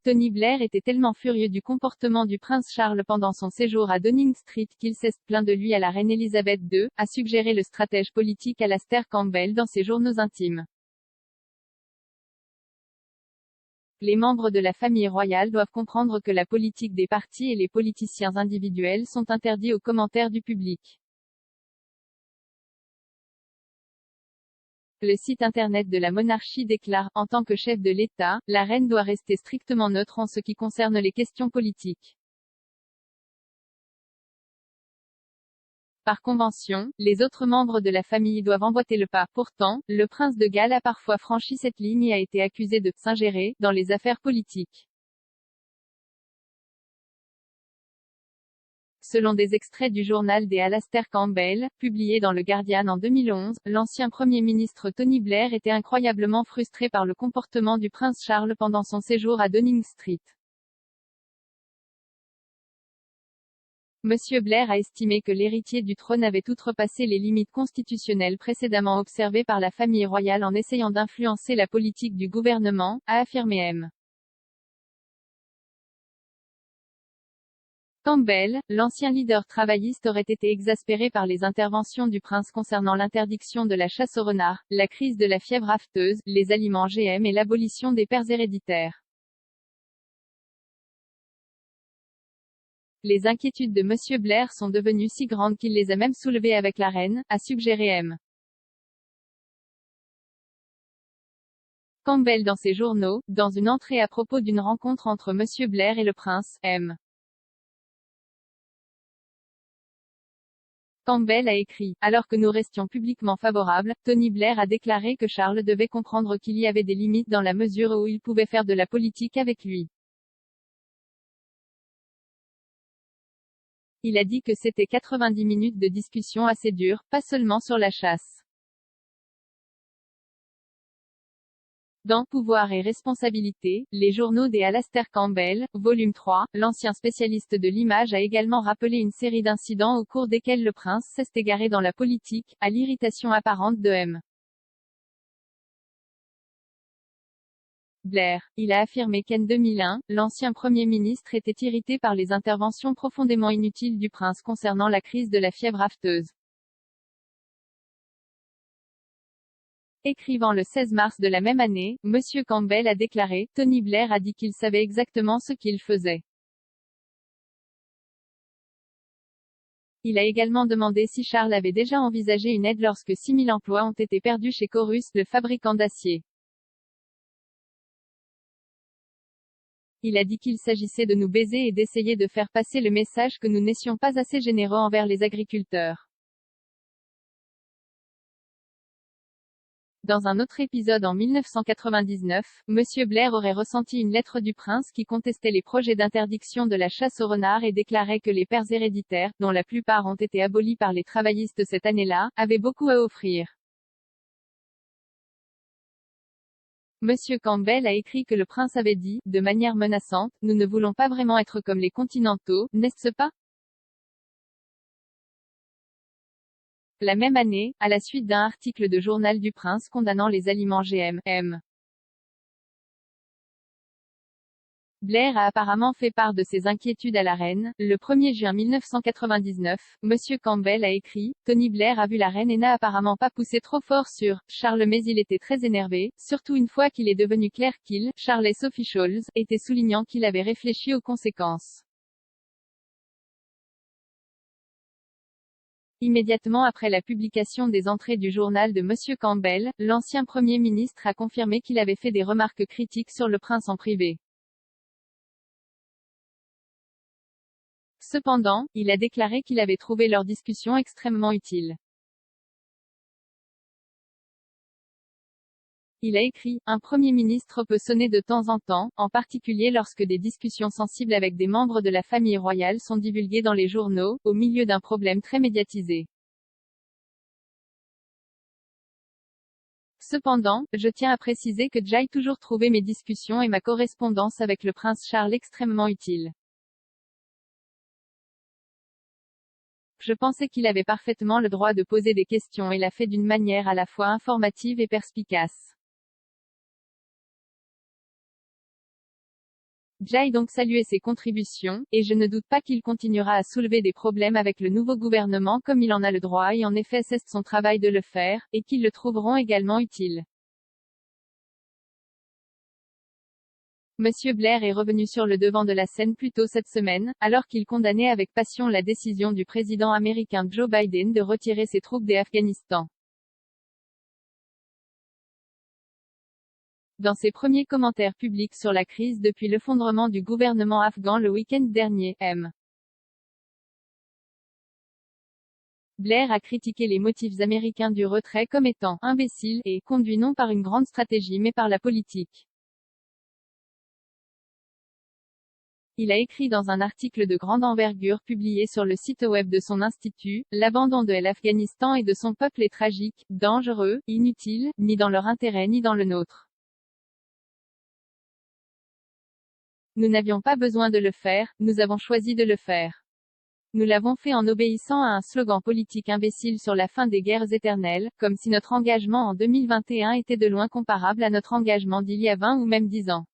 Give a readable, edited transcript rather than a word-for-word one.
Tony Blair était tellement furieux du comportement du prince Charles pendant son séjour à Downing Street qu'il s'est plaint de lui à la reine Elisabeth II, a suggéré le stratège politique Alastair Campbell dans ses journaux intimes. Les membres de la famille royale doivent comprendre que la politique des partis et les politiciens individuels sont interdits aux commentaires du public. Le site internet de la monarchie déclare, en tant que chef de l'État, la reine doit rester strictement neutre en ce qui concerne les questions politiques. Par convention, les autres membres de la famille doivent emboîter le pas. Pourtant, le prince de Galles a parfois franchi cette ligne et a été accusé de s'ingérer dans les affaires politiques. Selon des extraits du journal des Alastair Campbell, publié dans le Guardian en 2011, l'ancien Premier ministre Tony Blair était incroyablement frustré par le comportement du prince Charles pendant son séjour à Downing Street. Monsieur Blair a estimé que l'héritier du trône avait outrepassé les limites constitutionnelles précédemment observées par la famille royale en essayant d'influencer la politique du gouvernement, a affirmé M. Campbell, l'ancien leader travailliste aurait été exaspéré par les interventions du prince concernant l'interdiction de la chasse au renard, la crise de la fièvre afteuse, les aliments GM et l'abolition des pères héréditaires. Les inquiétudes de Monsieur Blair sont devenues si grandes qu'il les a même soulevées avec la reine, a suggéré M. Campbell dans ses journaux, dans une entrée à propos d'une rencontre entre Monsieur Blair et le prince, M. Campbell a écrit, alors que nous restions publiquement favorables, Tony Blair a déclaré que Charles devait comprendre qu'il y avait des limites dans la mesure où il pouvait faire de la politique avec lui. Il a dit que c'était 90 minutes de discussion assez dures, pas seulement sur la chasse. Dans Pouvoir et responsabilité, les journaux des Alastair Campbell, volume 3, l'ancien spécialiste de l'image a également rappelé une série d'incidents au cours desquels le prince s'est égaré dans la politique, à l'irritation apparente de M. Blair. Il a affirmé qu'en 2001, l'ancien Premier ministre était irrité par les interventions profondément inutiles du prince concernant la crise de la fièvre afteuse. Écrivant le 16 mars de la même année, M. Campbell a déclaré, Tony Blair a dit qu'il savait exactement ce qu'il faisait. Il a également demandé si Charles avait déjà envisagé une aide lorsque 6000 emplois ont été perdus chez Corus, le fabricant d'acier. Il a dit qu'il s'agissait de nous baiser et d'essayer de faire passer le message que nous n'étions pas assez généreux envers les agriculteurs. Dans un autre épisode en 1999, M. Blair aurait ressenti une lettre du prince qui contestait les projets d'interdiction de la chasse au renard et déclarait que les pères héréditaires, dont la plupart ont été abolis par les travaillistes cette année-là, avaient beaucoup à offrir. M. Campbell a écrit que le prince avait dit, de manière menaçante, « Nous ne voulons pas vraiment être comme les continentaux, n'est-ce pas ?» La même année, à la suite d'un article de Journal du Prince condamnant les aliments GM, M. Blair a apparemment fait part de ses inquiétudes à la reine. Le 1er juin 1999, M. Campbell a écrit, Tony Blair a vu la reine et n'a apparemment pas poussé trop fort sur Charles mais il était très énervé, surtout une fois qu'il est devenu clair qu'il, Charles et Sophie Scholes, était soulignant qu'il avait réfléchi aux conséquences. Immédiatement après la publication des entrées du journal de M. Campbell, l'ancien Premier ministre a confirmé qu'il avait fait des remarques critiques sur le prince en privé. Cependant, il a déclaré qu'il avait trouvé leur discussion extrêmement utile. Il a écrit, un Premier ministre peut sonner de temps en temps, en particulier lorsque des discussions sensibles avec des membres de la famille royale sont divulguées dans les journaux, au milieu d'un problème très médiatisé. Cependant, je tiens à préciser que j'ai toujours trouvé mes discussions et ma correspondance avec le prince Charles extrêmement utiles. Je pensais qu'il avait parfaitement le droit de poser des questions et l'a fait d'une manière à la fois informative et perspicace. J'ai donc salué ses contributions, et je ne doute pas qu'il continuera à soulever des problèmes avec le nouveau gouvernement comme il en a le droit et en effet c'est son travail de le faire, et qu'ils le trouveront également utile. Monsieur Blair est revenu sur le devant de la scène plus tôt cette semaine, alors qu'il condamnait avec passion la décision du président américain Joe Biden de retirer ses troupes d'Afghanistan. Dans ses premiers commentaires publics sur la crise depuis l'effondrement du gouvernement afghan le week-end dernier, M. Blair a critiqué les motifs américains du retrait comme étant « imbéciles » et « conduits non par une grande stratégie mais par la politique ». Il a écrit dans un article de grande envergure publié sur le site web de son institut, « L'abandon de l'Afghanistan et de son peuple est tragique, dangereux, inutile, ni dans leur intérêt ni dans le nôtre. Nous n'avions pas besoin de le faire, nous avons choisi de le faire. Nous l'avons fait en obéissant à un slogan politique imbécile sur la fin des guerres éternelles, comme si notre engagement en 2021 était de loin comparable à notre engagement d'il y a 20 ou même 10 ans.